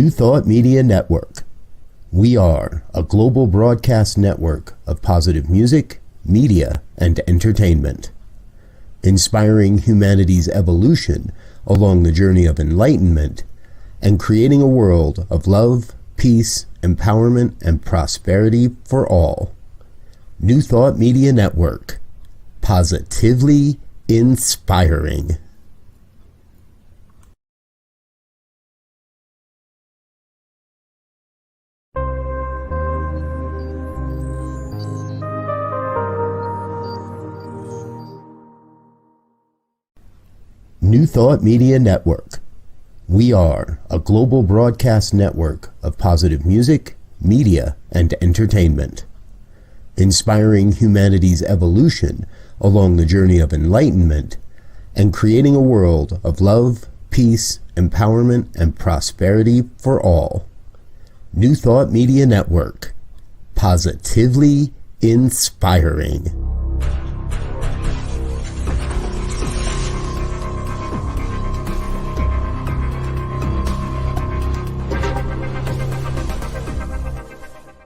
New Thought Media Network. We are a global broadcast network of positive music, media, and entertainment, inspiring humanity's evolution along the journey of enlightenment and creating a world of love, peace, empowerment, and prosperity for all. New Thought Media Network. Positively inspiring. New Thought Media Network. We are a global broadcast network of positive music, media, and entertainment, inspiring humanity's evolution along the journey of enlightenment and creating a world of love, peace, empowerment, and prosperity for all. New Thought Media Network. Positively inspiring.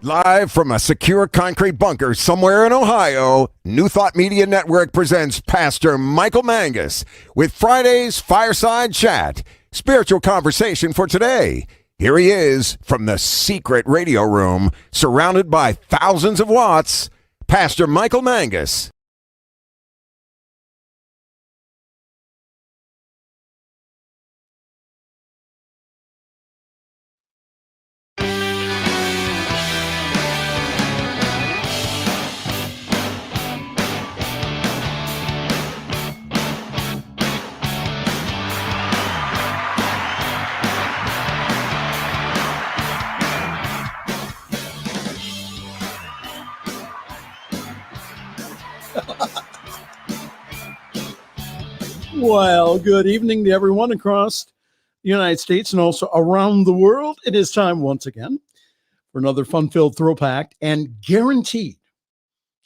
Live from a secure concrete bunker somewhere in Ohio, New Thought Media Network presents Pastor Michael Mangus with Friday's Fireside Chat, spiritual conversation for today. Here he is from the secret radio room, surrounded by thousands of watts, Pastor Michael Mangus. Well, good evening to everyone across the United States and also around the world. It is time once again for another fun-filled, thrill-packed, and guaranteed,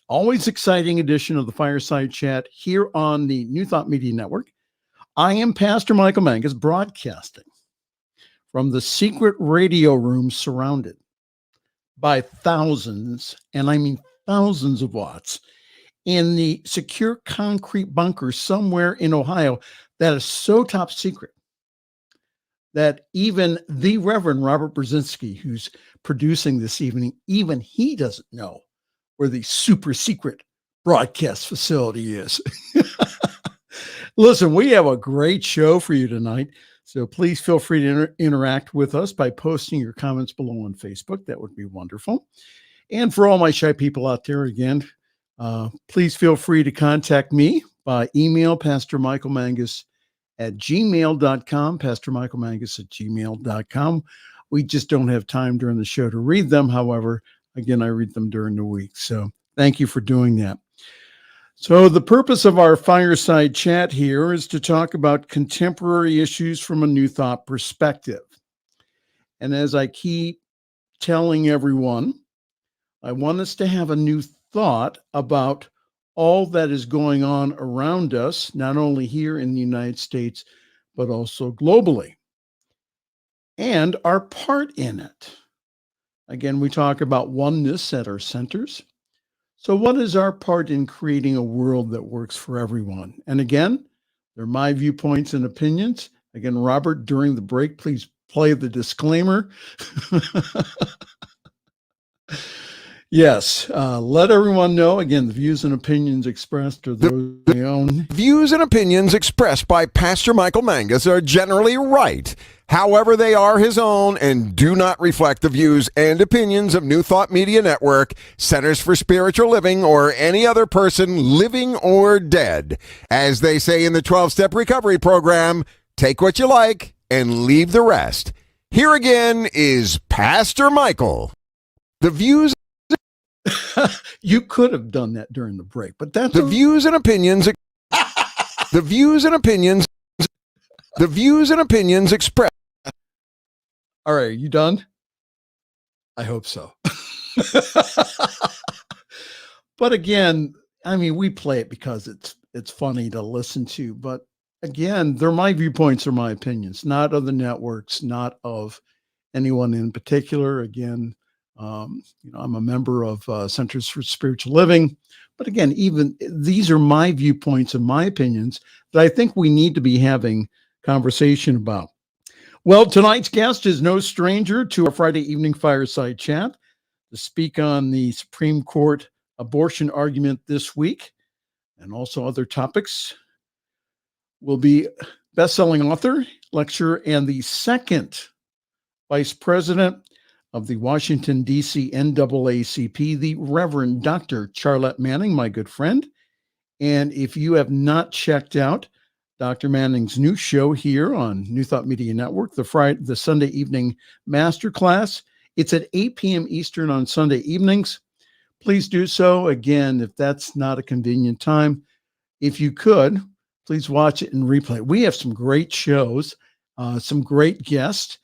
always exciting edition of the Fireside Chat here on the New Thought Media Network. I am Pastor Michael Mangus, broadcasting from the secret radio room surrounded by thousands, and I mean thousands of watts, in the secure concrete bunker somewhere in Ohio that is so top secret that even the Reverend Robert Brzezinski, who's producing this evening, even he doesn't know where the super secret broadcast facility is. Listen, we have a great show for you tonight, so please feel free to interact with us by posting your comments below on Facebook. That would be wonderful. And for all my shy people out there, again, please feel free to contact me by email, pastormichaelmangus@gmail.com, pastormichaelmangus@gmail.com. We just don't have time during the show to read them. However, again, I read them during the week. So thank you for doing that. So the purpose of our fireside chat here is to talk about contemporary issues from a New Thought perspective. And as I keep telling everyone, I want us to have a new thought about all that is going on around us, not only here in the United States, but also globally, and our part in it. Again, we talk about oneness at our centers. So what is our part in creating a world that works for everyone? And again, they're my viewpoints and opinions. Again, Robert, during the break, please play the disclaimer. Yes, let everyone know, again, the views and opinions expressed are those of my own. Views and opinions expressed by Pastor Michael Mangus are generally right. However, they are his own and do not reflect the views and opinions of New Thought Media Network, Centers for Spiritual Living, or any other person living or dead. As they say in the 12-Step Recovery Program, take what you like and leave the rest. Here again is Pastor Michael. The views You could have done that during the break, but that's the views and opinions expressed. All right, are you done? I hope so. But again, I mean, we play it because it's funny to listen to, but again, they're my viewpoints or my opinions, not of the networks, not of anyone in particular. Again, I'm a member of Centers for Spiritual Living. But again, even these are my viewpoints and my opinions that I think we need to be having conversation about. Well, tonight's guest is no stranger to our Friday evening fireside chat to speak on the Supreme Court abortion argument this week and also other topics. Will be best-selling author, lecturer, and the second vice president of the Washington, D.C. NAACP, the Reverend Dr. Charlette Manning, my good friend. And if you have not checked out Dr. Manning's new show here on New Thought Media Network, the Sunday evening masterclass, it's at 8 p.m. Eastern on Sunday evenings. Please do so. Again, if that's not a convenient time, if you could, please watch it and replay. We have some great shows, some great guests.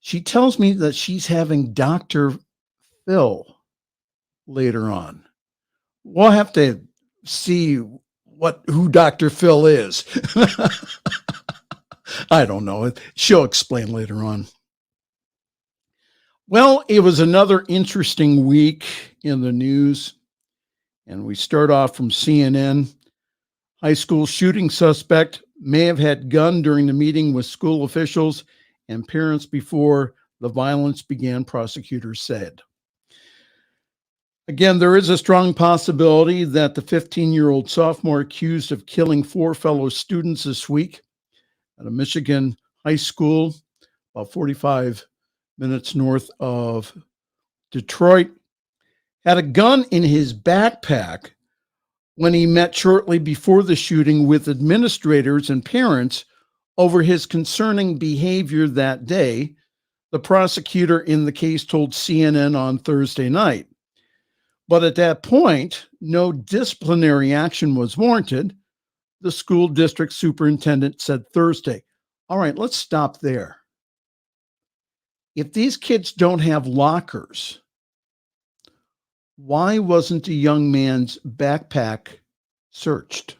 She tells me that she's having Dr. Phil later on. We'll have to see who Dr. Phil is. I don't know. She'll explain later on. Well, it was another interesting week in the news, and we start off from CNN. High school shooting suspect may have had gun during the meeting with school officials and parents before the violence began, prosecutors said. Again, there is a strong possibility that the 15-year-old sophomore accused of killing 4 fellow students this week at a Michigan high school about 45 minutes north of Detroit had a gun in his backpack when he met shortly before the shooting with administrators and parents over his concerning behavior that day, the prosecutor in the case told CNN on Thursday night. But at that point, no disciplinary action was warranted, the school district superintendent said Thursday. All right, let's stop there. If these kids don't have lockers, why wasn't the young man's backpack searched?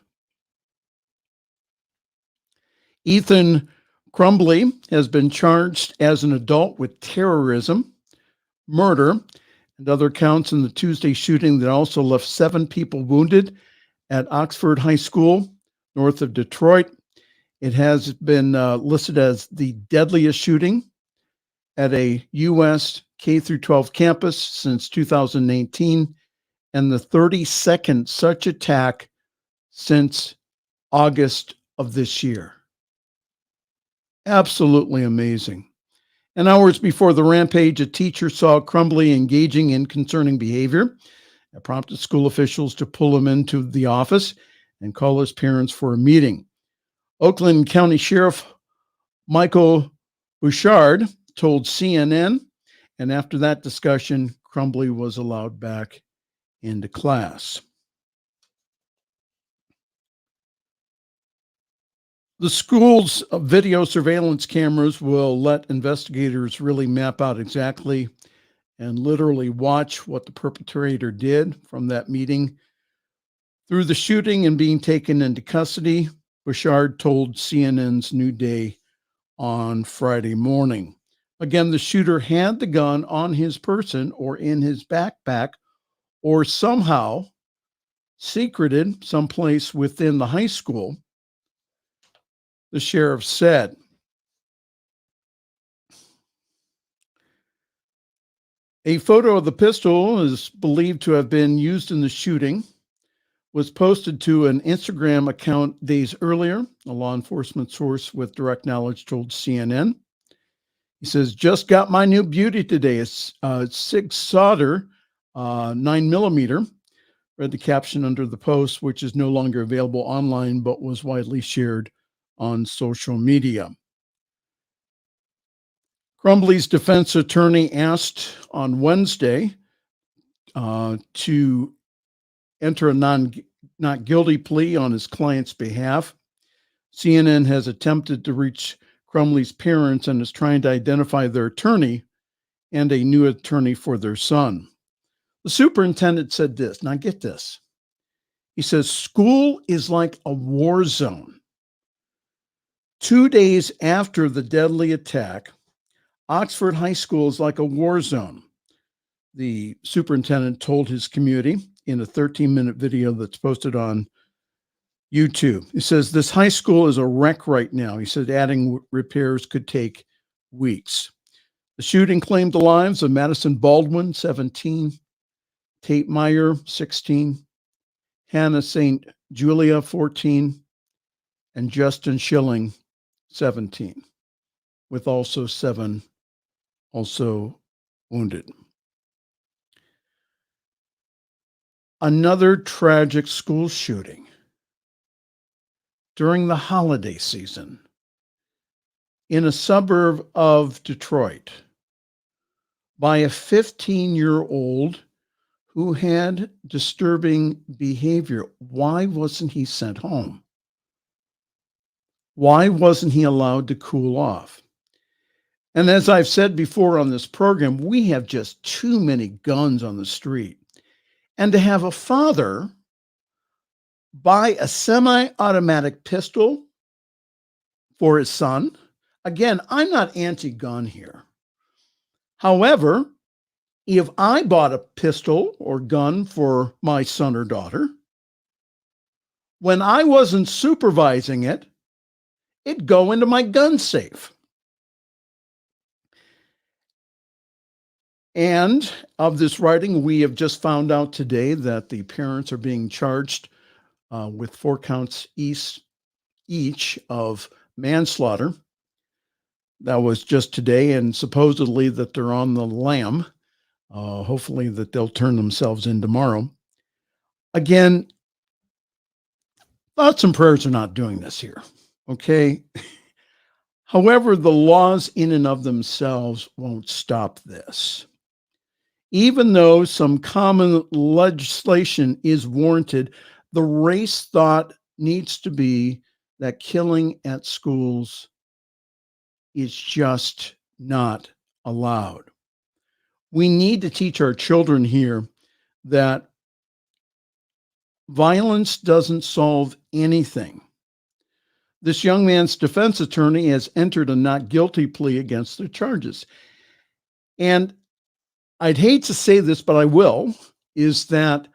Ethan Crumbley has been charged as an adult with terrorism, murder, and other counts in the Tuesday shooting that also left 7 people wounded at Oxford High School, north of Detroit. It has been listed as the deadliest shooting at a U.S. K-12 campus since 2018, and the 32nd such attack since August of this year. Absolutely amazing. And hours before the rampage, a teacher saw Crumbley engaging in concerning behavior. It prompted school officials to pull him into the office and call his parents for a meeting. Oakland County Sheriff Michael Bouchard told CNN, and after that discussion, Crumbley was allowed back into class. The school's video surveillance cameras will let investigators really map out exactly and literally watch what the perpetrator did from that meeting through the shooting and being taken into custody, Bouchard told CNN's New Day on Friday morning. Again, the shooter had the gun on his person or in his backpack or somehow secreted someplace within the high school, the sheriff said. A photo of the pistol is believed to have been used in the shooting, was posted to an Instagram account days earlier, a law enforcement source with direct knowledge told CNN. He says, just got my new beauty today, a Sig Sauter 9mm. Read the caption under the post, which is no longer available online, but was widely shared on social media. Crumbley's defense attorney asked on Wednesday to enter a not guilty plea on his client's behalf. CNN has attempted to reach Crumbley's parents and is trying to identify their attorney and a new attorney for their son. The superintendent said this. Now get this. He says, school is like a war zone. 2 days after the deadly attack, Oxford High School is like a war zone, the superintendent told his community in a 13-minute video that's posted on YouTube. He says, this high school is a wreck right now. He said adding repairs could take weeks. The shooting claimed the lives of Madison Baldwin, 17, Tate Meyer, 16, Hannah St. Julia, 14, and Justin Schilling, 17, with also 7 also wounded. Another tragic school shooting during the holiday season in a suburb of Detroit by a 15-year-old who had disturbing behavior. Why wasn't he sent home? Why wasn't he allowed to cool off? And as I've said before on this program, we have just too many guns on the street. And to have a father buy a semi-automatic pistol for his son, again, I'm not anti-gun here. However, if I bought a pistol or gun for my son or daughter, when I wasn't supervising it, it'd go into my gun safe. And of this writing, we have just found out today that the parents are being charged with 4 counts each of manslaughter. That was just today, and supposedly that they're on the lam. Hopefully that they'll turn themselves in tomorrow. Again, thoughts and prayers are not doing this here, okay? However, the laws in and of themselves won't stop this. Even though some common legislation is warranted, the race thought needs to be that killing at schools is just not allowed. We need to teach our children here that violence doesn't solve anything. This young man's defense attorney has entered a not guilty plea against the charges. And I'd hate to say this, but I will, is that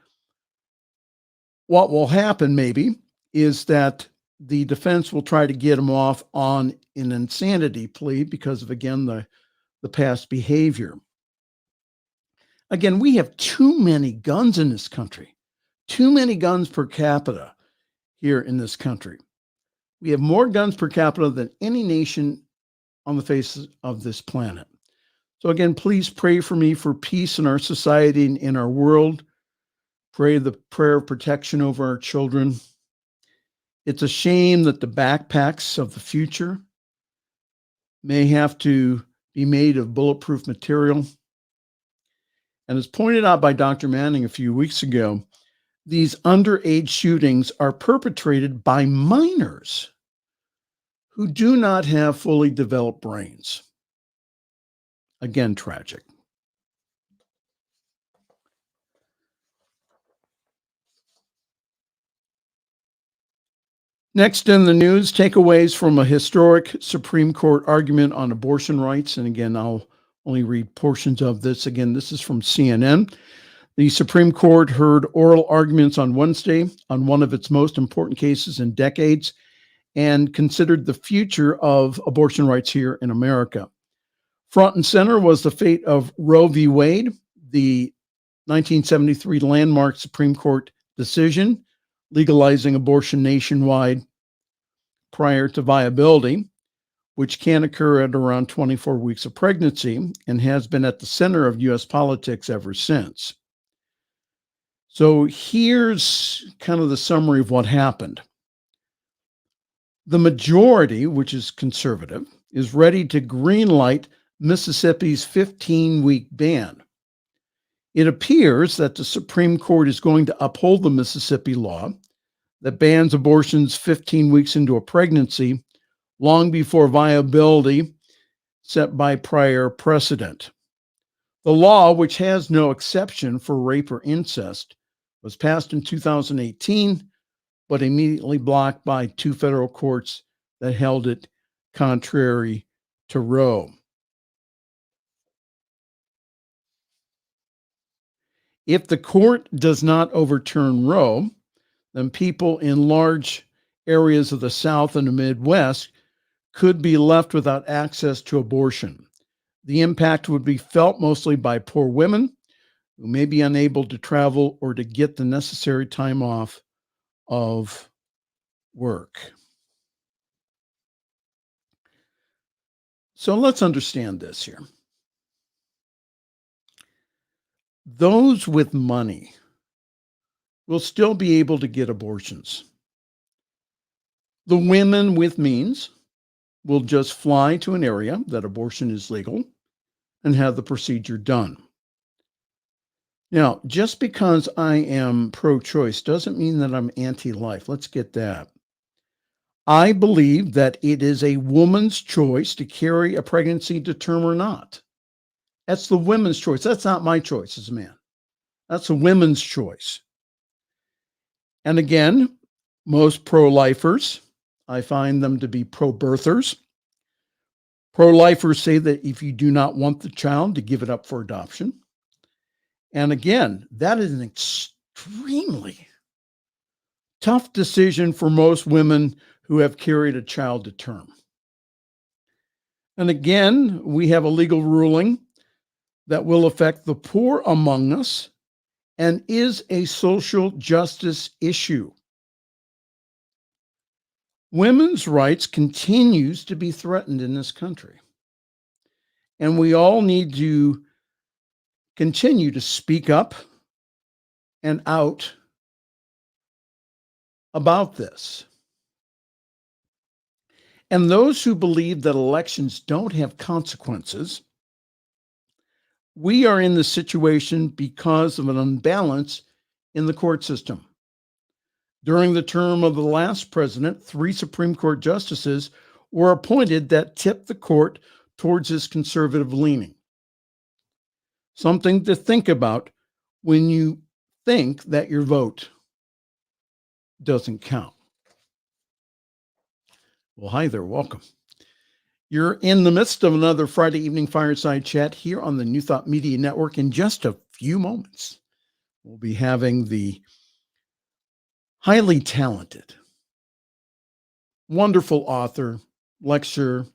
what will happen maybe is that the defense will try to get him off on an insanity plea because of, again, the past behavior. Again, we have too many guns in this country, too many guns per capita here in this country. We have more guns per capita than any nation on the face of this planet. So again, please pray for me for peace in our society and in our world. Pray the prayer of protection over our children. It's a shame that the backpacks of the future may have to be made of bulletproof material. And as pointed out by Dr. Manning a few weeks ago, these underage shootings are perpetrated by minors who do not have fully developed brains. Again, tragic. Next in the news, takeaways from a historic Supreme Court argument on abortion rights. And again, I'll only read portions of this. Again, this is from CNN. The Supreme Court heard oral arguments on Wednesday on one of its most important cases in decades and considered the future of abortion rights here in America. Front and center was the fate of Roe v. Wade, the 1973 landmark Supreme Court decision legalizing abortion nationwide prior to viability, which can occur at around 24 weeks of pregnancy and has been at the center of U.S. politics ever since. So here's kind of the summary of what happened. The majority, which is conservative, is ready to greenlight Mississippi's 15-week ban. It appears that the Supreme Court is going to uphold the Mississippi law that bans abortions 15 weeks into a pregnancy, long before viability set by prior precedent. The law, which has no exception for rape or incest, was passed in 2018, but immediately blocked by 2 federal courts that held it contrary to Roe. If the court does not overturn Roe, then people in large areas of the South and the Midwest could be left without access to abortion. The impact would be felt mostly by poor women who may be unable to travel or to get the necessary time off of work. So let's understand this here. Those with money will still be able to get abortions. The women with means will just fly to an area that abortion is legal and have the procedure done. Now, just because I am pro-choice doesn't mean that I'm anti-life. Let's get that. I believe that it is a woman's choice to carry a pregnancy to term or not. That's the women's choice. That's not my choice as a man. That's a women's choice. And again, most pro-lifers, I find them to be pro-birthers. Pro-lifers say that if you do not want the child, to give it up for adoption. And again, that is an extremely tough decision for most women who have carried a child to term. And again, we have a legal ruling that will affect the poor among us and is a social justice issue. Women's rights continues to be threatened in this country. And we all need to continue to speak up and out about this. And those who believe that elections don't have consequences, we are in this situation because of an imbalance in the court system. During the term of the last president, 3 Supreme Court justices were appointed that tipped the court towards his conservative leaning. Something to think about when you think that your vote doesn't count. Well, hi there, welcome. You're in the midst of another Friday evening fireside chat here on the New Thought Media Network. In just a few moments, we'll be having the highly talented, wonderful author, lecturer,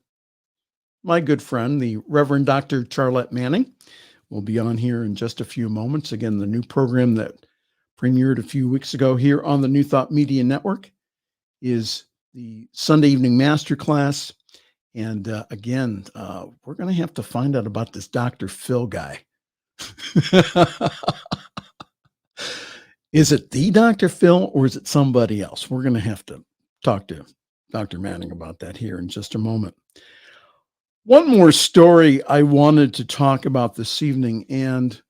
my good friend, the Reverend Dr. Charlette Manning, will be on here in just a few moments. Again, the new program that premiered a few weeks ago here on the New Thought Media Network is the Sunday evening masterclass. And again, we're going to have to find out about this Dr. Phil guy. Is it the Dr. Phil or is it somebody else? We're going to have to talk to Dr. Manning about that here in just a moment. One more story I wanted to talk about this evening. And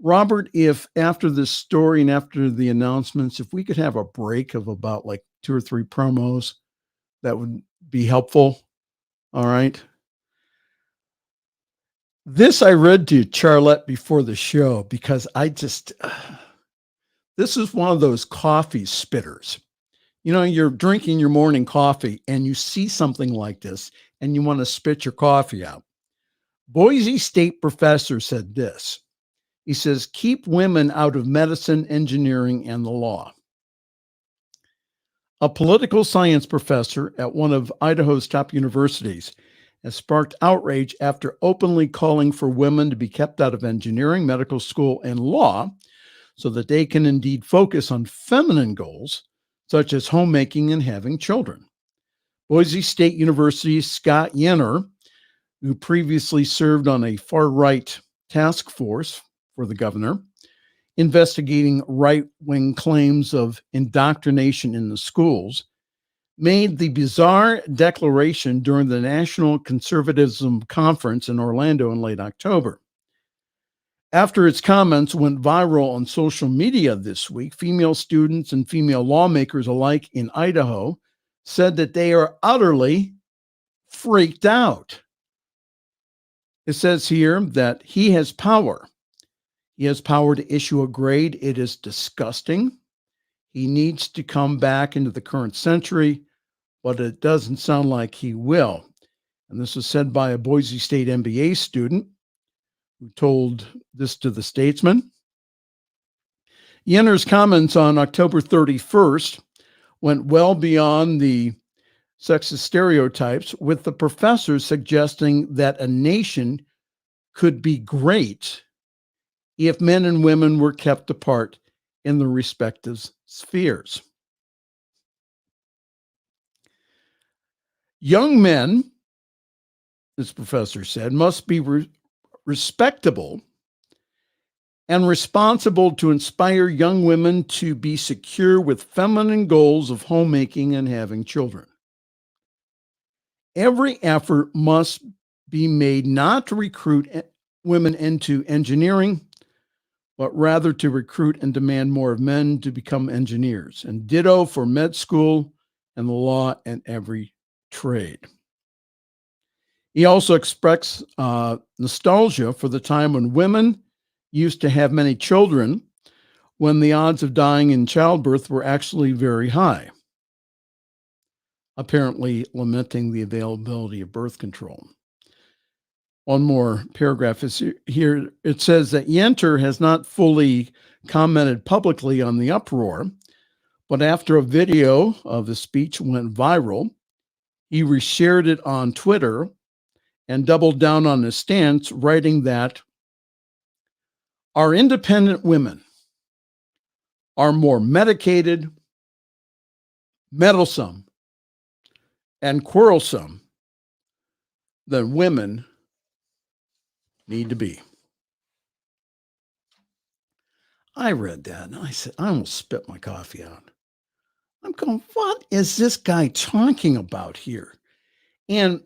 Robert, if after this story and after the announcements, if we could have a break of about like 2 or 3 promos, that would be helpful. All right. This I read to Charlette before the show because this is one of those coffee spitters. You know, you're drinking your morning coffee and you see something like this and you want to spit your coffee out. Boise State professor said this. He says, keep women out of medicine, engineering, and the law. A political science professor at one of Idaho's top universities has sparked outrage after openly calling for women to be kept out of engineering, medical school, and law so that they can indeed focus on feminine goals, such as homemaking and having children. Boise State University's Scott Yenner, who previously served on a far-right task force for the governor, investigating right-wing claims of indoctrination in the schools, made the bizarre declaration during the National Conservatism Conference in Orlando in late October. After its comments went viral on social media this week, female students and female lawmakers alike in Idaho said that they are utterly freaked out. It says here that he has power. He has power to issue a grade. It is disgusting. He needs to come back into the current century, but it doesn't sound like he will. And this was said by a Boise State MBA student who told this to the Statesman. Yenner's comments on October 31st went well beyond the sexist stereotypes, with the professor suggesting that a nation could be great if men and women were kept apart in their respective spheres. Young men, this professor said, must be respectable and responsible to inspire young women to be secure with feminine goals of homemaking and having children. Every effort must be made not to recruit women into engineering, but rather to recruit and demand more of men to become engineers, and ditto for med school and the law and every trade. He also expressed nostalgia for the time when women used to have many children, when the odds of dying in childbirth were actually very high, apparently lamenting the availability of birth control. One more paragraph is here. It says that Yenter has not fully commented publicly on the uproar, but after a video of the speech went viral, he reshared it on Twitter and doubled down on his stance, writing that our independent women are more medicated, meddlesome, and quarrelsome than women need to be. I read that and I said, I almost spit my coffee out. I'm going, what is this guy talking about here? And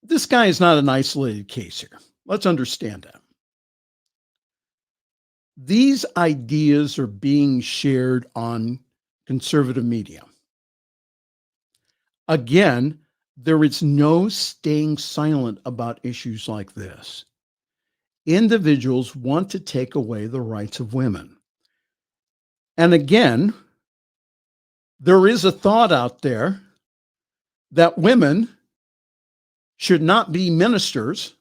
this guy is not an isolated case here. Let's understand that. These ideas are being shared on conservative media. Again, there is no staying silent about issues like this. Individuals want to take away the rights of women. And again, there is a thought out there that women should not be ministers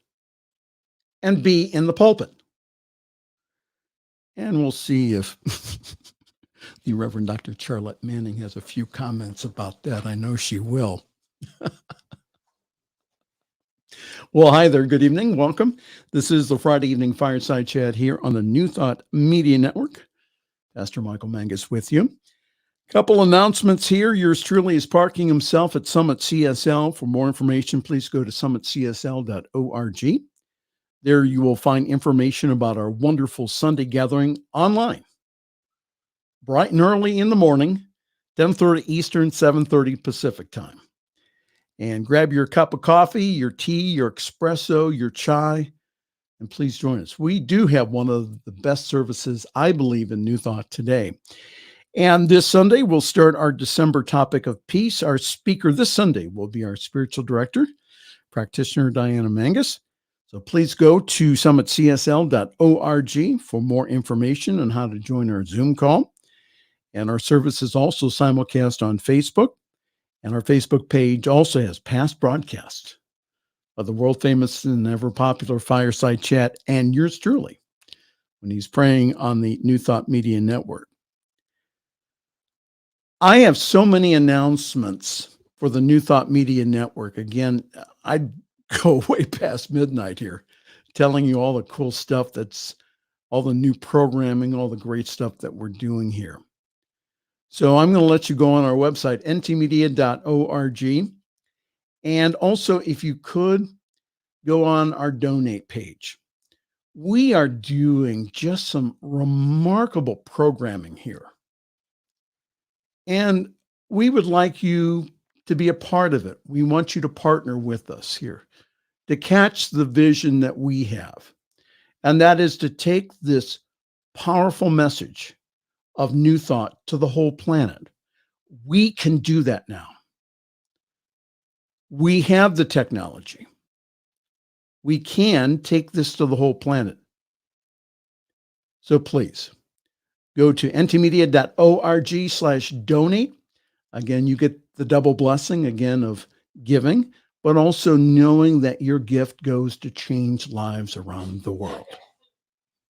and be in the pulpit. And we'll see if the Reverend Dr. Charlette Manning has a few comments about that. I know she will. Well, hi there. Good evening. Welcome. This is the Friday evening Fireside Chat here on the New Thought Media Network. Pastor Michael Mangus with you. Couple announcements here. Yours truly is parking himself at Summit CSL. For more information, please go to summitcsl.org. There you will find information about our wonderful Sunday gathering online. Bright and early in the morning, 10:30 Eastern, 7:30 Pacific time. And grab your cup of coffee, your tea, your espresso, your chai, and please join us. We do have one of the best services, I believe, in New Thought today. And this Sunday, we'll start our December topic of peace. Our speaker this Sunday will be our spiritual director, practitioner Diana Mangus. So please go to summitcsl.org for more information on how to join our Zoom call. And our service is also simulcast on Facebook. And our Facebook page also has past broadcasts of the world famous and ever popular Fireside Chat and yours truly when he's praying on the New Thought Media Network. I have so many announcements for the New Thought Media Network. Again, I'd go way past midnight here telling you all the cool stuff that's all the new programming, all the great stuff that we're doing here. So I'm going to let you go on our website, ntmedia.org. And also, if you could, go on our donate page. We are doing just some remarkable programming here. And we would like you to be a part of it. We want you to partner with us here to catch the vision that we have. And that is to take this powerful message of New Thought to the whole planet. We can do that now. We have the technology. We can take this to the whole planet. So please go to ntmedia.org/donate. Again, you get the double blessing again of giving, but also knowing that your gift goes to change lives around the world.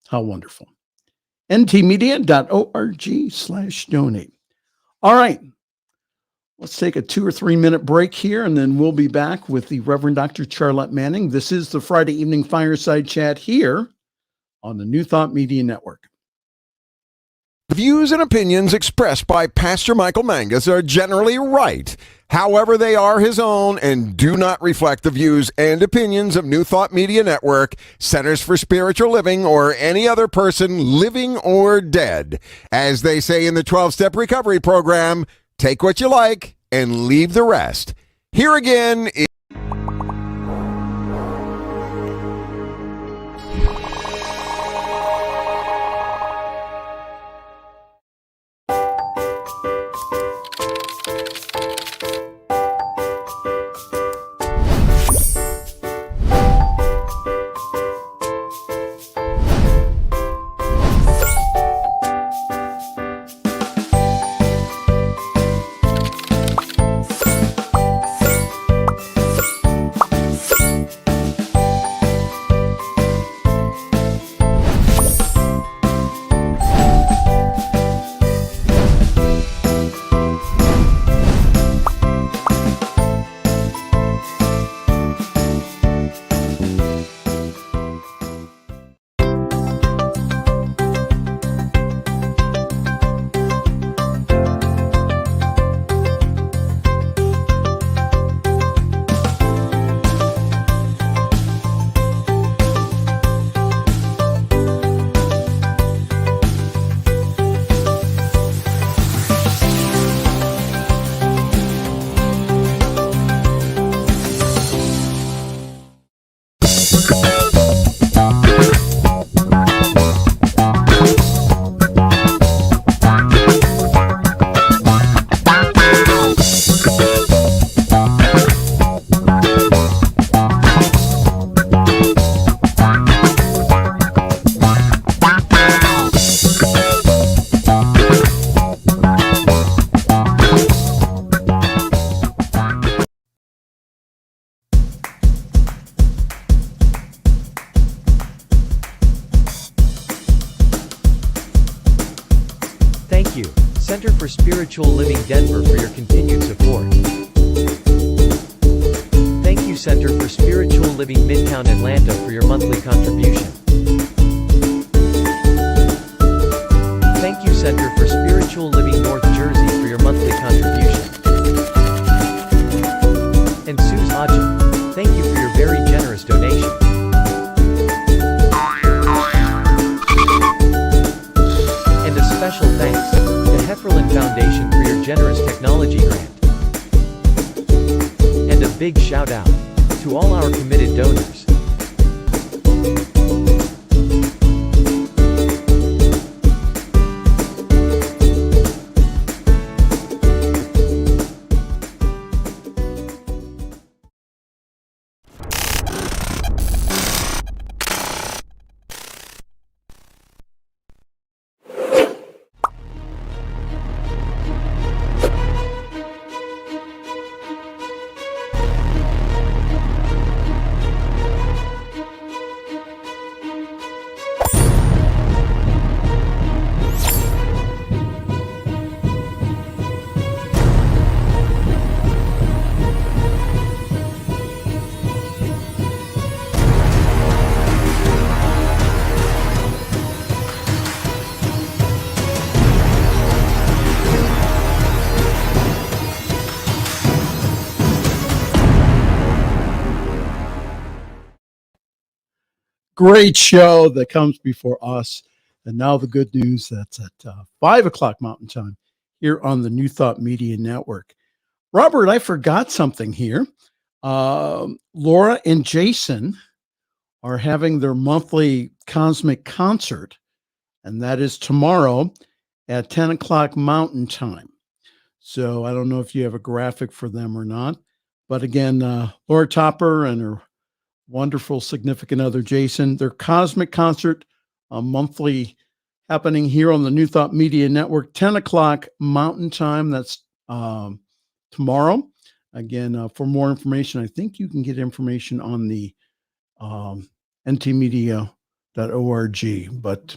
How wonderful. ntmedia.org/donate. All right. Let's take a 2 or 3 minute break here, and then we'll be back with the Reverend Dr. Charlette Manning. This is the Friday Evening Fireside Chat here on the New Thought Media Network. Views and opinions expressed by Pastor Michael Mangus are generally right. However, they are his own and do not reflect the views and opinions of New Thought Media Network, Centers for Spiritual Living, or any other person living or dead. As they say in the 12-Step Recovery Program, take what you like and leave the rest. Here again is Thank you, Center for Spiritual Living Denver, for your continued support. Thank you, Center for Spiritual Living Midtown Atlanta, for your monthly contribution. Thank you, Center for Spiritual Living North Jersey, for your monthly contribution. And Suze Ajit, thank you for your very generous donation. And a special thanks to Hefferland Foundation for your generous technology grant. And a big shout out to all our committed donors. Great show that comes before us. And now the good news, that's at 5 o'clock Mountain Time here on the New Thought Media Network. Robert, I forgot something here. Laura and Jason are having their monthly Cosmic Concert, and that is tomorrow at 10 o'clock Mountain Time. So I don't know if you have a graphic for them or not. But again, Laura Topper and her wonderful significant other, Jason, their Cosmic Concert, monthly, happening here on the New Thought Media Network, 10 o'clock Mountain Time. That's tomorrow. Again, for more information, I think you can get information on the ntmedia.org. But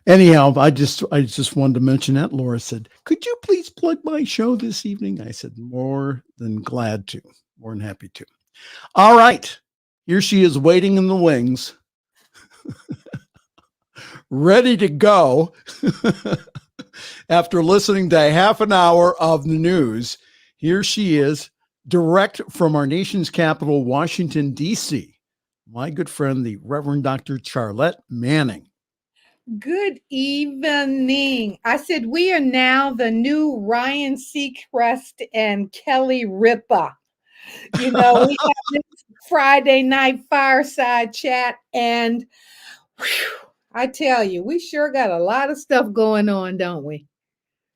Anyhow, I just wanted to mention that. Laura said, "Could you please plug my show this evening?" I said, "More than glad to, more than happy to." All right, here she is waiting in the wings, ready to go. After listening to half an hour of the news, here she is, direct from our nation's capital, Washington, D.C. My good friend, the Reverend Dr. Charlette Manning. Good evening. I said we are now the new Ryan Seacrest and Kelly Ripa. You know, we have this Friday night fireside chat, and whew, I tell you, we sure got a lot of stuff going on, don't we?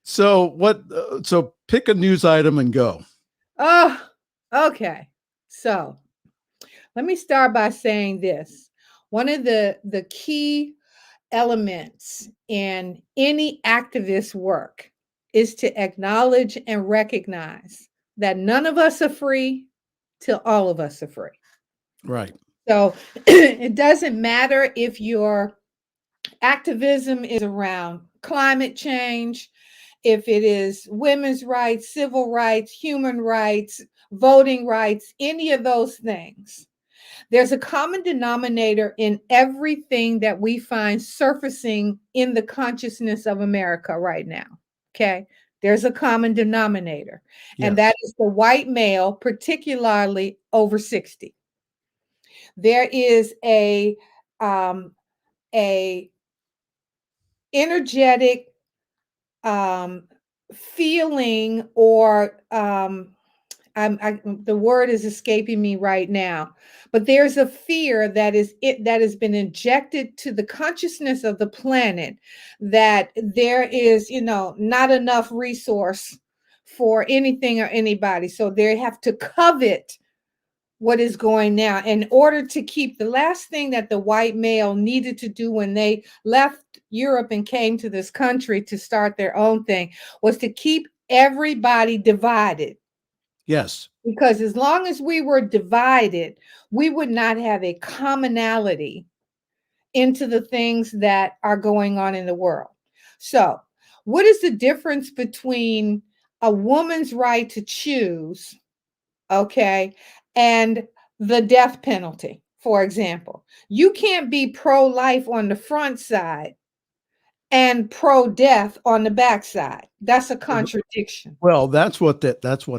So what? So pick a news item and go. Oh, okay. So let me start by saying this. One of the key elements in any activist work is to acknowledge and recognize that none of us are free till all of us are free. Right. So it doesn't matter if your activism is around climate change, if it is women's rights, civil rights, human rights, voting rights, any of those things. There's a common denominator in everything that we find surfacing in the consciousness of America right now. Okay. There's a common denominator, and that is the white male, particularly over 60. There is a energetic feeling, or the word is escaping me right now, but there's a fear that has been injected to the consciousness of the planet, that there is, not enough resource for anything or anybody. So they have to covet what is going now in order to keep. The last thing that the white male needed to do when they left Europe and came to this country to start their own thing was to keep everybody divided. Yes. Because as long as we were divided, we would not have a commonality into the things that are going on in the world. So, what is the difference between a woman's right to choose, okay, and the death penalty, for example? You can't be pro-life on the front side and pro-death on the backside. That's a contradiction. Well, that's what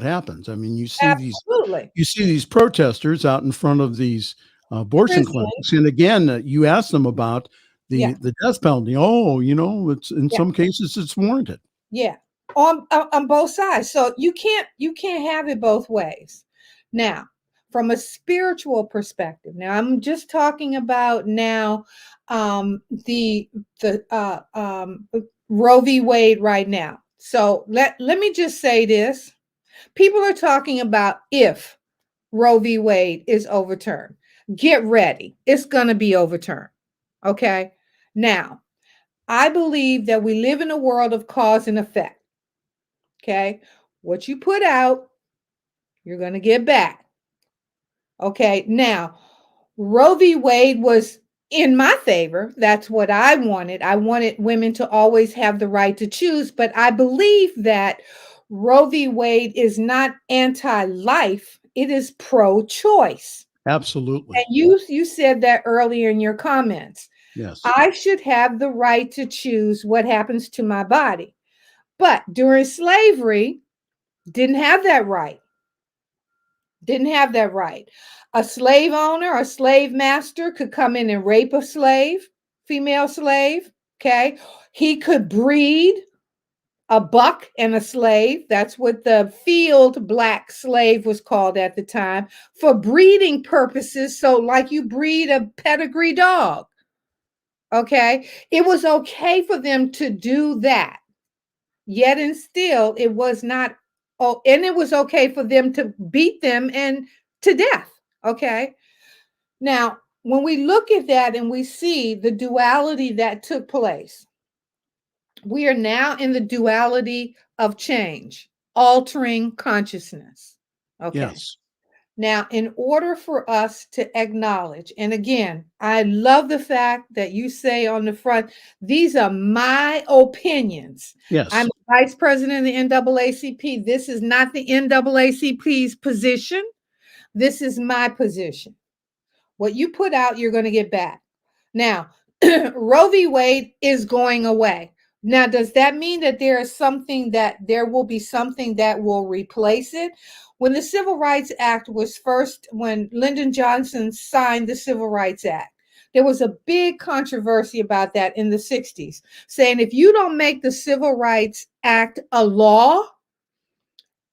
happens. I mean, you see Absolutely. these protesters out in front of these abortion clinics, and again, you ask them about the death penalty. Oh, it's in some cases it's warranted. Yeah, on both sides. So you can't have it both ways. Now, from a spiritual perspective, now I'm just talking about now the Roe v. Wade right now. So let me just say this. People are talking about if Roe v. Wade is overturned. Get ready. It's going to be overturned. Okay. Now, I believe that we live in a world of cause and effect. Okay. What you put out, you're going to get back. Okay. Now, Roe v. Wade was in my favor. That's what I wanted. I wanted women to always have the right to choose. But I believe that Roe v. Wade is not anti-life. It is pro-choice. Absolutely. And you said that earlier in your comments. Yes. I should have the right to choose what happens to my body. But during slavery, didn't have that right. Didn't have that right. A slave owner, a slave master could come in and rape a slave, female slave. Okay. He could breed a buck and a slave. That's what the field black slave was called at the time, for breeding purposes. So like you breed a pedigree dog. Okay. It was okay for them to do that. Yet and still, it was not. Oh, and it was okay for them to beat them and to death. Okay. Now, when we look at that and we see the duality that took place, we are now in the duality of change, altering consciousness. Okay. Yes. Now, in order for us to acknowledge, and again, I love the fact that you say on the front, these are my opinions. Yes. I'm vice president of the NAACP. This is not the NAACP's position. This is my position. What you put out, you're going to get back. Now, Roe v. Wade is going away. Now, does that mean that there will be something that will replace it? When the Civil Rights Act was when Lyndon Johnson signed the Civil Rights Act, there was a big controversy about that in the 60s, saying if you don't make the Civil Rights Act a law,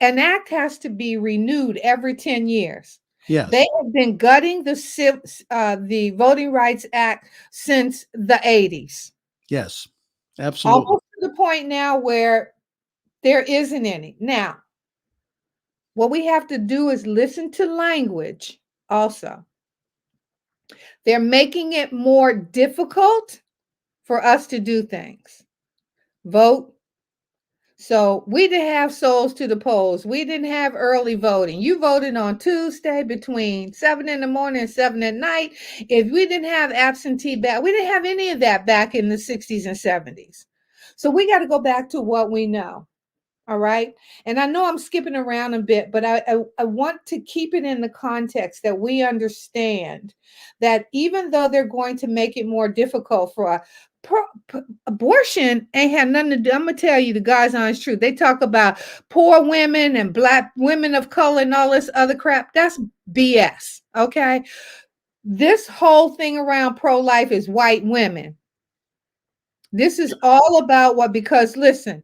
an act has to be renewed every 10 years. Yes. They have been gutting the Voting Rights Act since the 80s. Yes, absolutely. Almost to the point now where there isn't any. Now, what we have to do is listen to language also. They're making it more difficult for us to do things. Vote. So we didn't have souls to the polls. We didn't have early voting. You voted on Tuesday between 7 in the morning and 7 at night. If we didn't have absentee ballot, we didn't have any of that back in the 60s and 70s. So we got to go back to what we know. All right. And I know I'm skipping around a bit, but I want to keep it in the context that we understand that even though they're going to make it more difficult for abortion ain't had nothing to do. I'm going to tell you the God's honest truth. They talk about poor women and Black women of color and all this other crap. That's BS. Okay. This whole thing around pro-life is white women. This is all about because listen,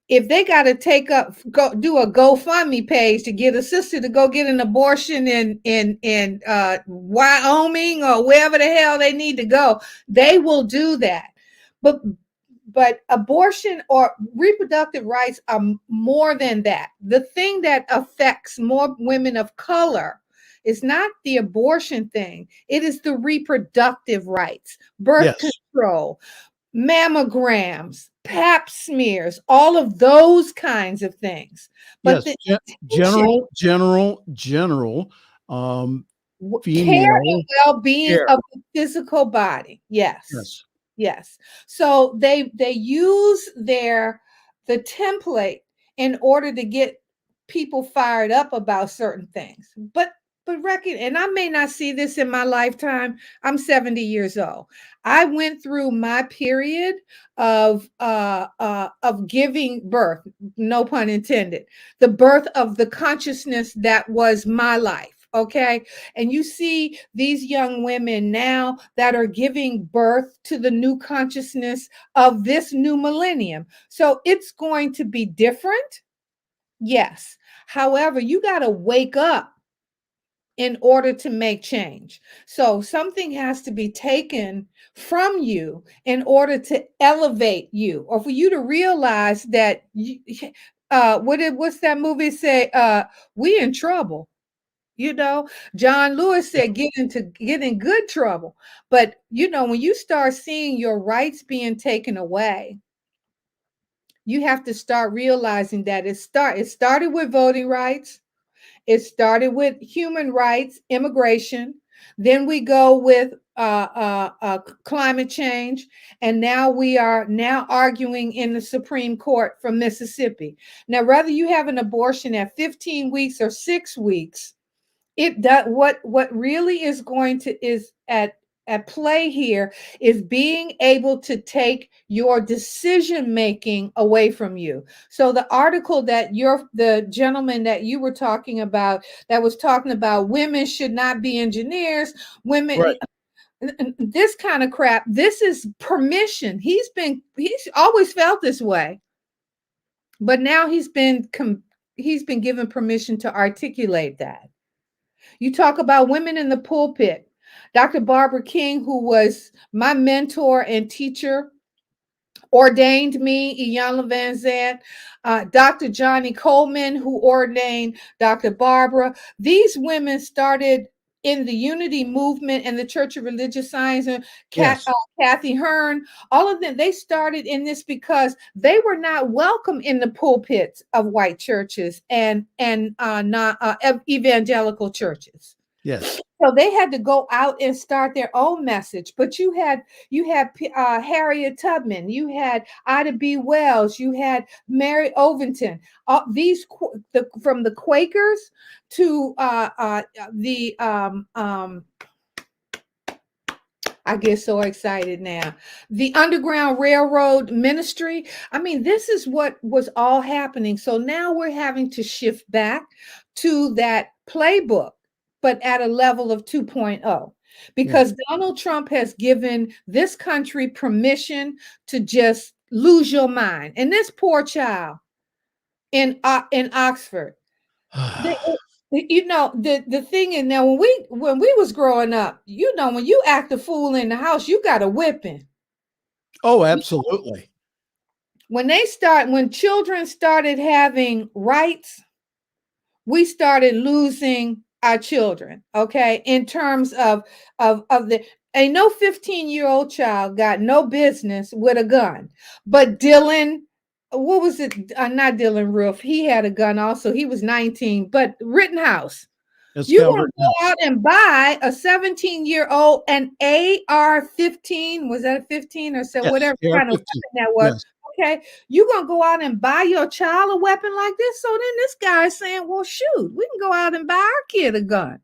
if they got to do a GoFundMe page to get a sister to go get an abortion in Wyoming or wherever the hell they need to go, they will do that. But abortion or reproductive rights are more than that. The thing that affects more women of color is not the abortion thing. It is the reproductive rights, birth control, mammograms, pap smears, all of those kinds of things. But yes, general care and well-being of the physical body. Yes. So they use the template in order to get people fired up about certain things. But reckon, and I may not see this in my lifetime. I'm 70 years old. I went through my period of giving birth, no pun intended, the birth of the consciousness that was my life. Okay. And you see these young women now that are giving birth to the new consciousness of this new millennium. So it's going to be different. Yes. However, you got to wake up in order to make change. So something has to be taken from you in order to elevate you, or for you to realize that what's that movie say? We in trouble. You know, John Lewis said, get in good trouble. But, you know, when you start seeing your rights being taken away, you have to start realizing that it started with voting rights. It started with human rights, immigration. Then we go with climate change. And now we are arguing in the Supreme Court from Mississippi. Now, whether you have an abortion at 15 weeks or 6 weeks, it does what really is at play here is being able to take your decision making away from you. So the article that the gentleman that you were talking about, that was talking about women should not be engineers, women, right, this kind of crap, this is permission. He's always felt this way, but now he's been given permission to articulate that. You talk about women in the pulpit. Dr. Barbara King, who was my mentor and teacher, ordained me, Iyanla Van Zandt, Dr. Johnny Coleman, who ordained Dr. Barbara. These women started in the unity movement and the Church of Religious Science and Yes. Kathy Hearn, all of them, they started in this because they were not welcome in the pulpits of white churches and evangelical churches. Yes. So they had to go out and start their own message. But you had Harriet Tubman, you had Ida B. Wells, you had Mary Overton. These from the Quakers to I get so excited now. The Underground Railroad Ministry. I mean, this is what was all happening. So now we're having to shift back to that playbook, but at a level of 2.0, because Donald Trump has given this country permission to just lose your mind. And this poor child in Oxford, the thing is, now when we was growing up, when you act a fool in the house, you got a whipping. Oh, absolutely. When children started having rights, we started losing our children. Okay, in terms of ain't no 15-year-old child got no business with a gun, but Dylan. What was it? Not Dylan Roof. He had a gun also. He was 19, but Rittenhouse. You want to go out and buy a 17-year-old an AR-15? Was that a 15 or so? Yes, whatever kind of weapon that was. Yes. Okay, you're going to go out and buy your child a weapon like this? So then this guy is saying, well, shoot, we can go out and buy our kid a gun.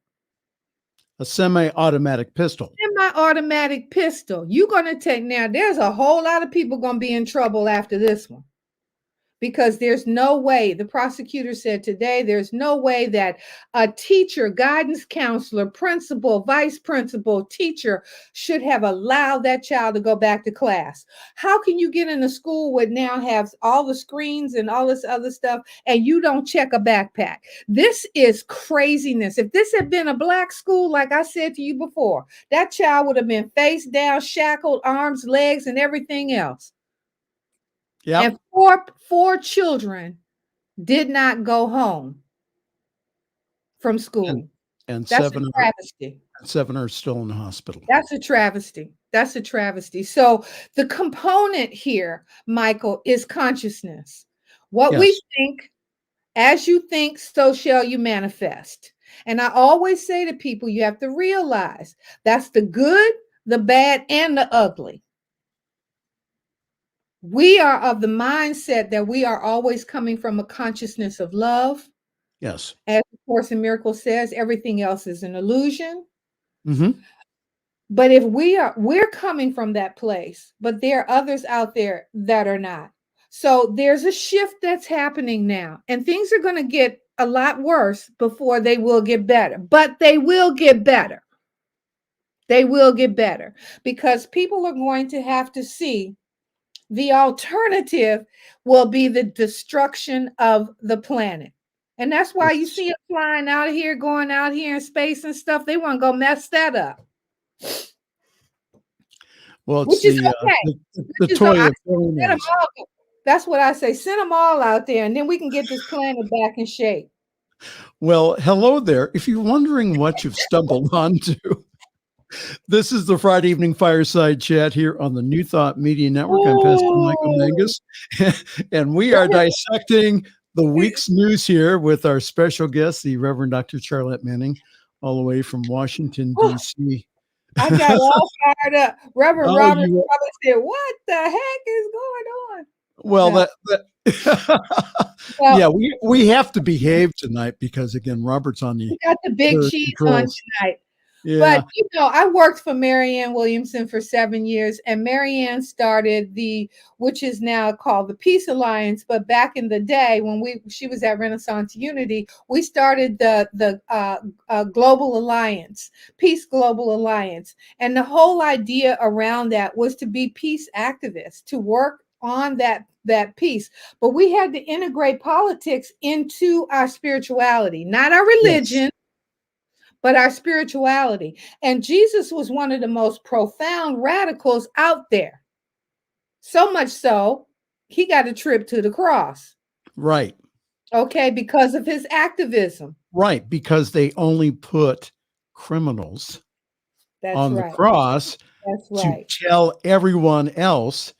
A semi-automatic pistol. Semi-automatic pistol. You're going to take, now there's a whole lot of people going to be in trouble after this one. Because there's no way, the prosecutor said today, there's no way that a teacher, guidance counselor, principal, vice principal, teacher should have allowed that child to go back to class. How can you get in a school where now has all the screens and all this other stuff and you don't check a backpack? This is craziness. If this had been a black school, like I said to you before, that child would have been face down, shackled, arms, legs, and everything else. Yeah. And four children did not go home from school. And that's seven a travesty. Seven are still in the hospital. That's a travesty. That's a travesty. So the component here, Michael, is consciousness. What we think, as you think, so shall you manifest. And I always say to people, you have to realize that's the good, the bad, and the ugly. We are of the mindset that we are always coming from a consciousness of love. Yes. As the Course in Miracles says, everything else is an illusion. Mm-hmm. But if we're coming from that place, but there are others out there that are not. So there's a shift that's happening now, and things are going to get a lot worse before they will get better, but they will get better. They will get better because people are going to have to see the alternative will be the destruction of the planet. And that's why you see it flying out of here, going out here in space and stuff. They want to go mess that up. Well, which is okay. The toy of that's what I say. Send them all out there, and then we can get this planet back in shape. Well, hello there. If you're wondering what you've stumbled onto, this is the Friday evening fireside chat here on the New Thought Media Network. I'm Pastor Michael Mangus, and we are dissecting the week's news here with our special guest, the Reverend Dr. Charlette Manning, all the way from Washington, D.C. I got all fired up. Reverend Robert probably said, what the heck is going on? Well, yeah, we have to behave tonight because, again, Robert's on the... We got the big cheese on tonight. Yeah. But, I worked for Marianne Williamson for 7 years, and Marianne started which is now called the Peace Alliance. But back in the day when she was at Renaissance Unity, we started the Global Alliance, Peace Global Alliance. And the whole idea around that was to be peace activists, to work on that peace. But we had to integrate politics into our spirituality, not our religion. Yes. But our spirituality. And Jesus was one of the most profound radicals out there. So much so, he got a trip to the cross. Right. Okay, because of his activism. Right, because they only put criminals That's on the right. cross That's to right. tell everyone else,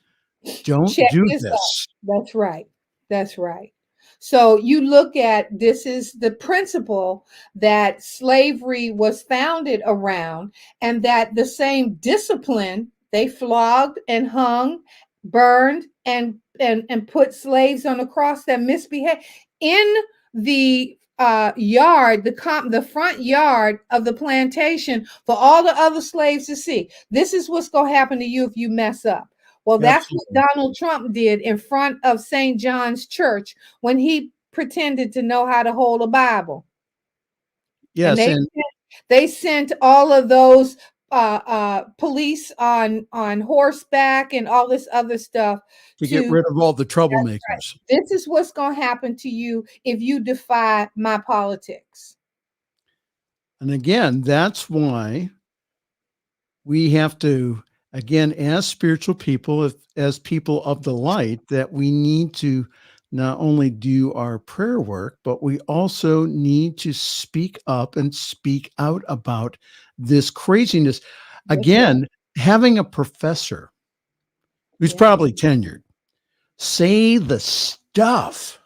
don't Check do this out. this. That's right. That's right. So you look at this is the principle that slavery was founded around, and that the same discipline they flogged and hung, burned and put slaves on the cross that misbehaved in the yard, the front yard of the plantation for all the other slaves to see. This is what's going to happen to you if you mess up. Well, that's what Absolutely. Donald Trump did in front of St. John's Church when he pretended to know how to hold a Bible. And Yes, and they sent all of those police on horseback and all this other stuff to get rid of all the troublemakers. This is what's going to happen to you if you defy my politics. And again, that's why we have to, again, as spiritual people, as people of the light, that we need to not only do our prayer work, but we also need to speak up and speak out about this craziness. Again, having a professor who's probably tenured say the stuff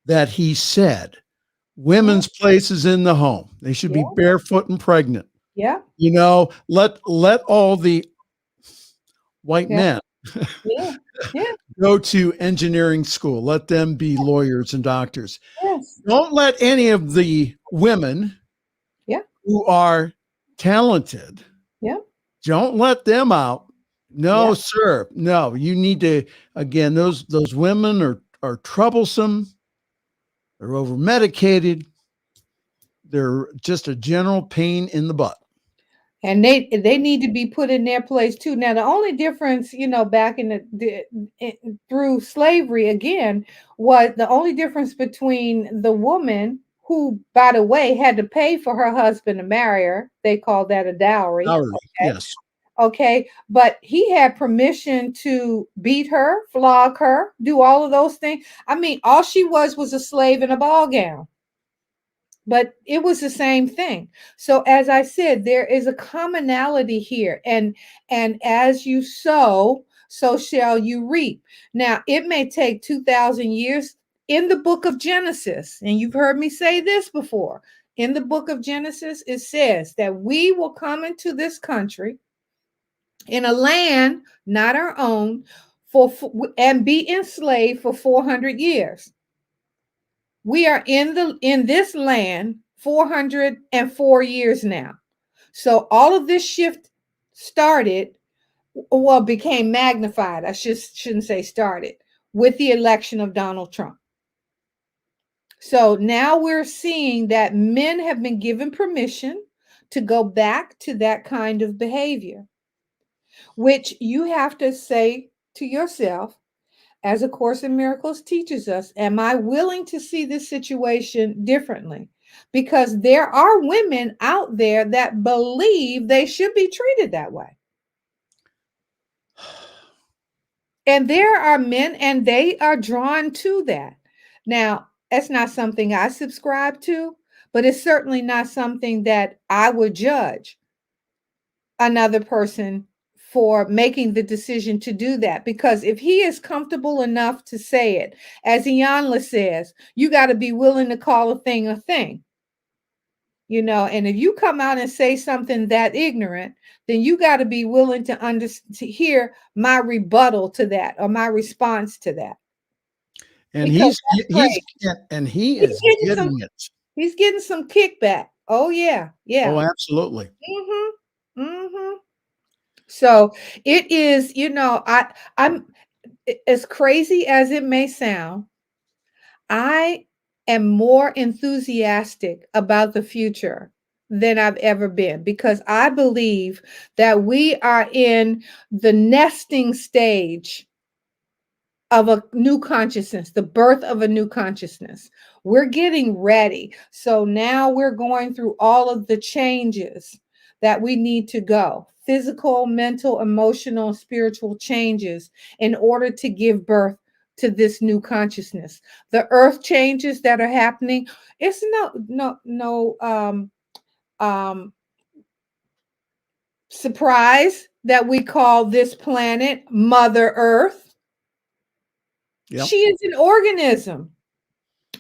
that he said, women's places in the home, they should be barefoot and pregnant. Yeah. You know, let all the white men go to engineering school. Let them be lawyers and doctors. Yes. Don't let any of the women who are talented, don't let them out. No, sir. No, you need to, again, those women are troublesome. They're over medicated. They're just a general pain in the butt. And they need to be put in their place too. Now, the only difference, back through slavery again, was the only difference between the woman who, by the way, had to pay for her husband to marry her. They called that a dowry. Yes. Okay. But he had permission to beat her, flog her, do all of those things. I mean, all she was a slave in a ball gown. But it was the same thing. So as I said, there is a commonality here. And as you sow, so shall you reap. Now, it may take 2,000 years in the book of Genesis. And you've heard me say this before. In the book of Genesis, it says that we will come into this country in a land not our own and be enslaved for 400 years. We are in this land 404 years now. So all of this shift became magnified. I shouldn't say started with the election of Donald Trump. So now we're seeing that men have been given permission to go back to that kind of behavior, which you have to say to yourself, as A Course in Miracles teaches us, am I willing to see this situation differently? Because there are women out there that believe they should be treated that way. And there are men, and they are drawn to that. Now, that's not something I subscribe to, but it's certainly not something that I would judge another person for making the decision to do that. Because if he is comfortable enough to say it, as Iyanla says, you got to be willing to call a thing a thing. And if you come out and say something that ignorant, then you got to be willing to hear my rebuttal to that or my response to that. And he is getting it. He's getting some kickback. Oh yeah. Yeah. Oh, absolutely. Mm-hmm. Mm-hmm. So it is, I'm as crazy as it may sound, I am more enthusiastic about the future than I've ever been, because I believe that we are in the nesting stage of a new consciousness, the birth of a new consciousness. We're getting ready. So now we're going through all of the changes that we need to go. Physical, mental, emotional, spiritual changes in order to give birth to this new consciousness. The earth changes that are happening. It's no surprise that we call this planet Mother Earth. Yep. She is an organism.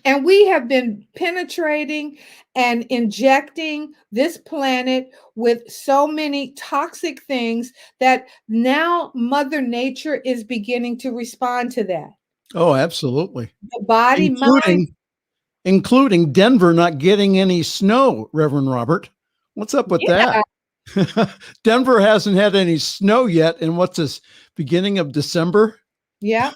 And we have been penetrating and injecting this planet with so many toxic things that now Mother Nature is beginning to respond to that. Oh, absolutely. The body, mind. Including Denver not getting any snow, Reverend Robert. What's up with that? Denver hasn't had any snow yet. And what's this, beginning of December? Yeah.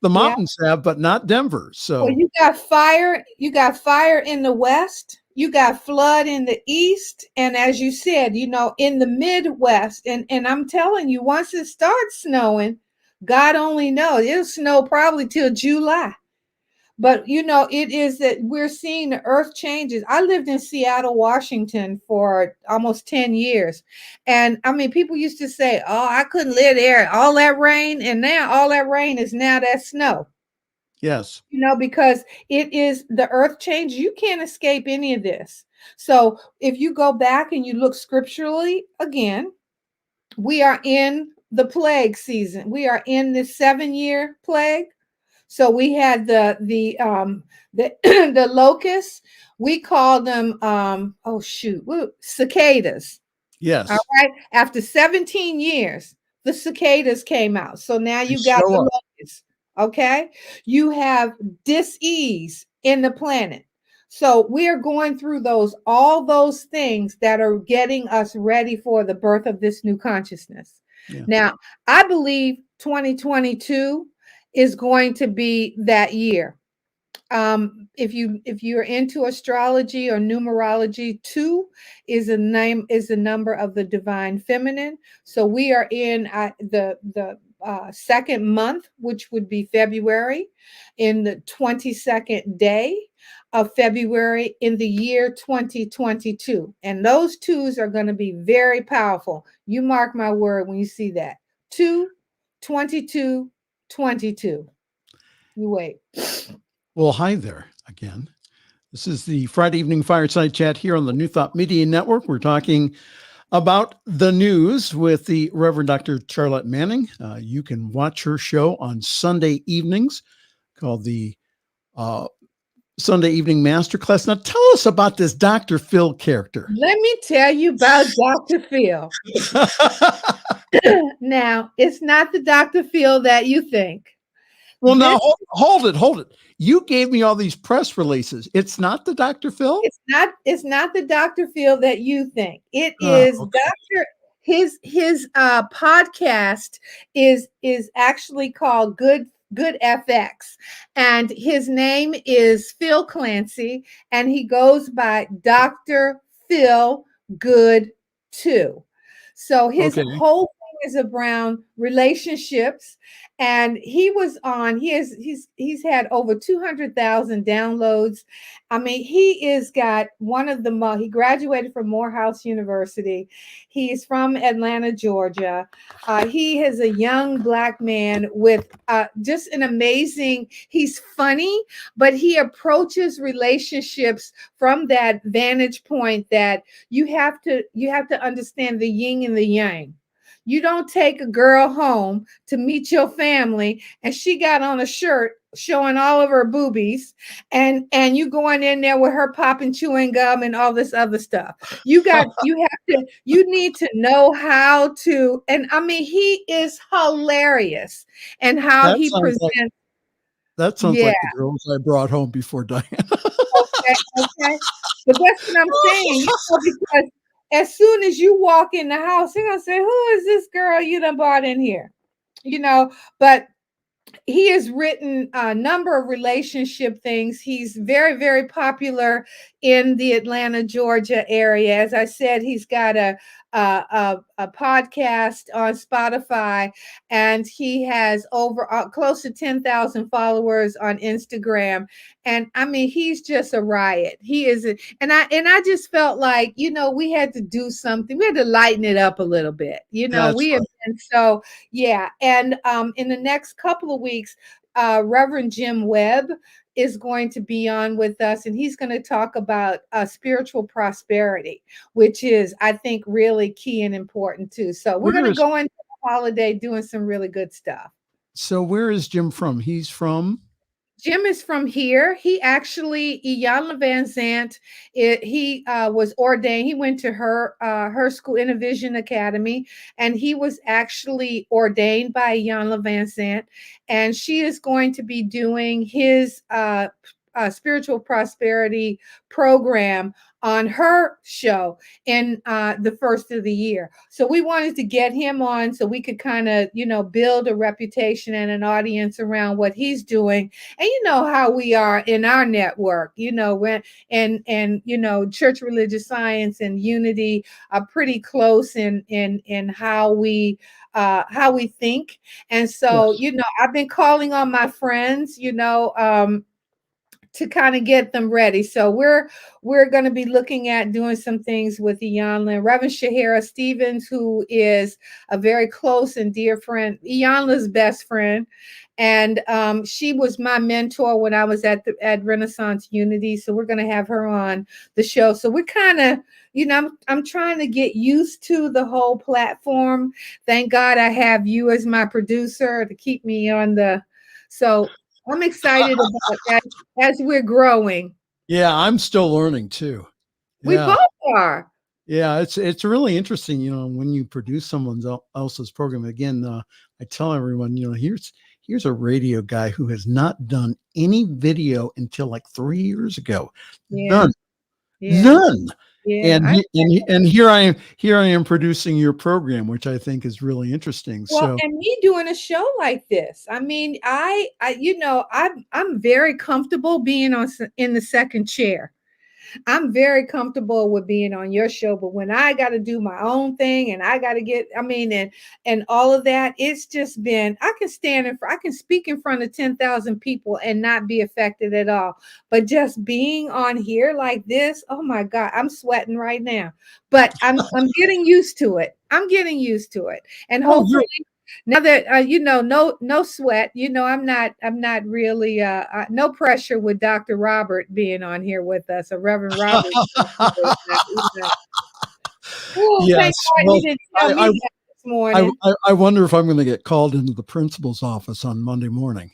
The mountains have, but not Denver. So well, you got fire in the west, you got flood in the east, and as you said, in the Midwest. And I'm telling you, once it starts snowing, God only knows, it'll snow probably till July. But it is that we're seeing the earth changes. I lived in Seattle, Washington for almost 10 years. And I mean, people used to say, oh, I couldn't live there. All that rain. And now all that rain is now that snow. Yes. Because it is the earth change. You can't escape any of this. So if you go back and you look scripturally again, we are in the plague season. We are in the 7-year plague. So we had the the locusts. We call them cicadas. Yes. All right. After 17 years, the cicadas came out. So now you got the locusts. Okay. You have dis-ease in the planet. So we are going through all those things that are getting us ready for the birth of this new consciousness. Yeah. Now, I believe 2022 is going to be that year. If you're into astrology or numerology, 2 is the number of the divine feminine. So we are in the second month, which would be February, in the 22nd day of February in the year 2022. And those 2s are going to be very powerful. You mark my word when you see that. 2, 22, 22. You wait. Well, hi there again. This is the Friday evening fireside chat here on the New Thought Media Network. We're talking about the news with the Reverend Dr. Charlette Manning. You can watch her show on Sunday evenings called the Sunday Evening Masterclass. Now, tell us about this Dr. Phil character. Let me tell you about Dr. Phil. Now, it's not the Dr. Phil that you think. Well, now hold it. You gave me all these press releases. It's not the Dr. Phil? It's not the Dr. Phil that you think. It is okay. His podcast is actually called Good FX, and his name is Phil Clancy, and he goes by Dr. Phil Good 2. So his whole thing is around relationships, and he's had over 200,000 downloads. I mean, he is got one of the he graduated from Morehouse University. He's from Atlanta, Georgia. He is a young Black man with just an amazing, he's funny, but he approaches relationships from that vantage point that you have to understand the yin and the yang. You don't take a girl home to meet your family and she got on a shirt showing all of her boobies and you going in there with her popping chewing gum and all this other stuff. You need to know how to, and I mean, he is hilarious and how he presents. That sounds like the girls I brought home before Diana. Okay. But that's what I'm saying, because as soon as you walk in the house, they're going to say, who is this girl you done brought in here? But he has written a number of relationship things. He's very, very popular in the Atlanta, Georgia area. As I said, he's got a podcast on Spotify, and he has over close to 10,000 followers on Instagram. And I mean, he's just a riot. He is, and I just felt like, we had to do something. We had to lighten it up a little bit. Have been so, yeah. And in the next couple of weeks, Reverend Jim Webb is going to be on with us, and he's going to talk about spiritual prosperity, which is, I think, really key and important too. So we're going to go into the holiday doing some really good stuff. So where is Jim from? He's from? Jim is from here. He actually, Iyanla Van Zant, he was ordained. He went to her school, Innovision Academy, and he was actually ordained by Iyanla Van Zant. And she is going to be doing his spiritual prosperity program on her show in the first of the year. So we wanted to get him on so we could kind of, build a reputation and an audience around what he's doing. And you know how we are in our network, when church religious science and unity are pretty close in how we think. And so, I've been calling on my friends, to kind of get them ready. So we're going to be looking at doing some things with Iyanla and Reverend Shahara Stevens, who is a very close and dear friend, Iyanla's best friend. And she was my mentor when I was at Renaissance Unity. So we're going to have her on the show. So we're kind of, I'm trying to get used to the whole platform. Thank God I have you as my producer to keep me on so I'm excited about that as we're growing. Yeah, I'm still learning too. We both are. Yeah, it's really interesting, when you produce someone else's program. Again, I tell everyone, here's a radio guy who has not done any video until like 3 years ago. Yeah. None. Yeah, and here I am producing your program, which I think is really interesting. Well, and me doing a show like this. I mean, I'm very comfortable being in the second chair. I'm very comfortable with being on your show, but when I got to do my own thing and I got to and all of that, it's just been, I can speak in front of 10,000 people and not be affected at all. But just being on here like this, oh my God, I'm sweating right now, but I'm getting used to it. And hopefully now that, no sweat, I'm not really, no pressure with Dr. Robert being on here with us, or Reverend Robert. Yes. Well, you didn't tell me that this morning. I wonder if I'm going to get called into the principal's office on Monday morning.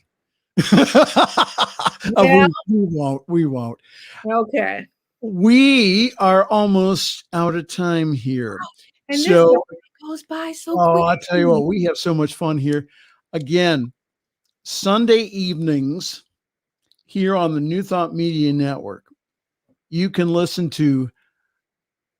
Yeah. We won't. Okay. We are almost out of time here. And so this goes by so quick. I'll tell you what, we have so much fun here. Again, Sunday evenings here on the New Thought Media Network, you can listen to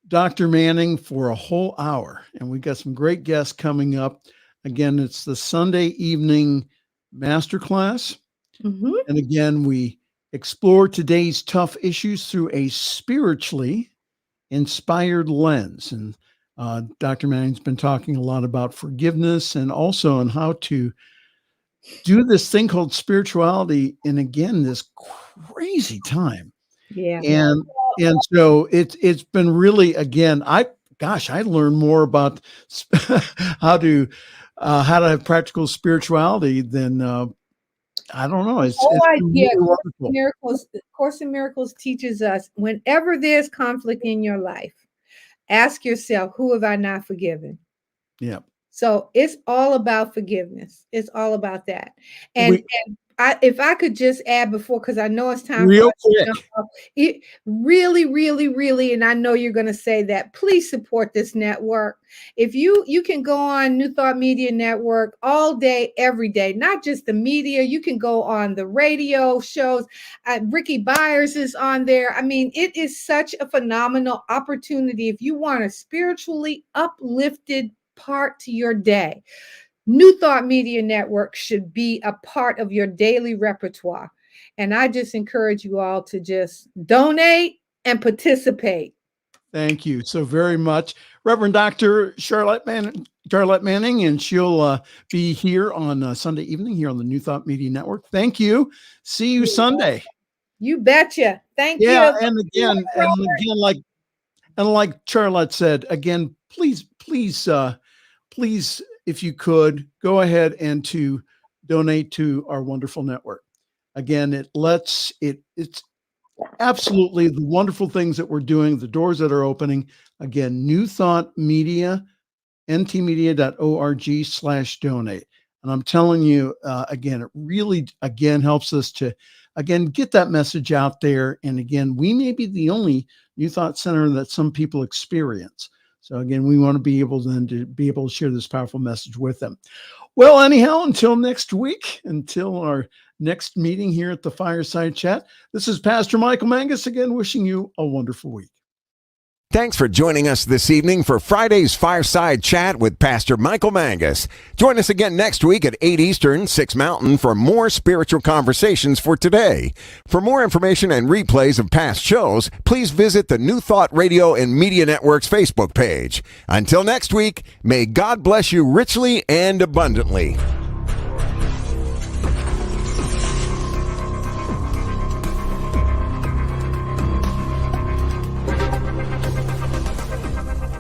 Dr. Manning for a whole hour. And we got some great guests coming up. Again, it's the Sunday evening masterclass. Mm-hmm. And again, we explore today's tough issues through a spiritually inspired lens. And Dr. Manning's been talking a lot about forgiveness and also on how to do this thing called spirituality in, again, this crazy time. Yeah. And so it's been really, again, I learned more about how to have practical spirituality than I don't know. It's idea. Really Course in Miracles teaches us, whenever there's conflict in your life, ask yourself, who have I not forgiven? Yeah. So it's all about forgiveness. It's all about that. And if I could just add before, because I know it's time real for us quick. It really, really, really, and I know you're going to say that, please support this network. If you can go on New Thought Media Network all day, every day, not just the media, you can go on the radio shows. Ricky Byers is on there. I mean, it is such a phenomenal opportunity if you want a spiritually uplifted part to your day. New Thought Media Network should be a part of your daily repertoire. And I just encourage you all to just donate and participate. Thank you so very much. Reverend Dr. Charlette Manning, and she'll be here on Sunday evening here on the New Thought Media Network. Thank you. See you Sunday. You betcha. Thank you. Yeah, and again, like Charlette said, again, please, if you could, go ahead and to donate to our wonderful network. Again, it's absolutely the wonderful things that we're doing, the doors that are opening. Again, New Thought Media, ntmedia.org/donate. And I'm telling you, again, it really, again, helps us to, again, get that message out there. And again, we may be the only New Thought Center that some people experience. So again, we want to be able then to be able to share this powerful message with them. Well, anyhow, until next week, until our next meeting here at the Fireside Chat, this is Pastor Michael Mangus again, wishing you a wonderful week. Thanks for joining us this evening for Friday's Fireside Chat with Pastor Michael Mangus. Join us again next week at 8 Eastern, 6 Mountain for more spiritual conversations for today. For more information and replays of past shows, please visit the New Thought Radio and Media Network's Facebook page. Until next week, may God bless you richly and abundantly.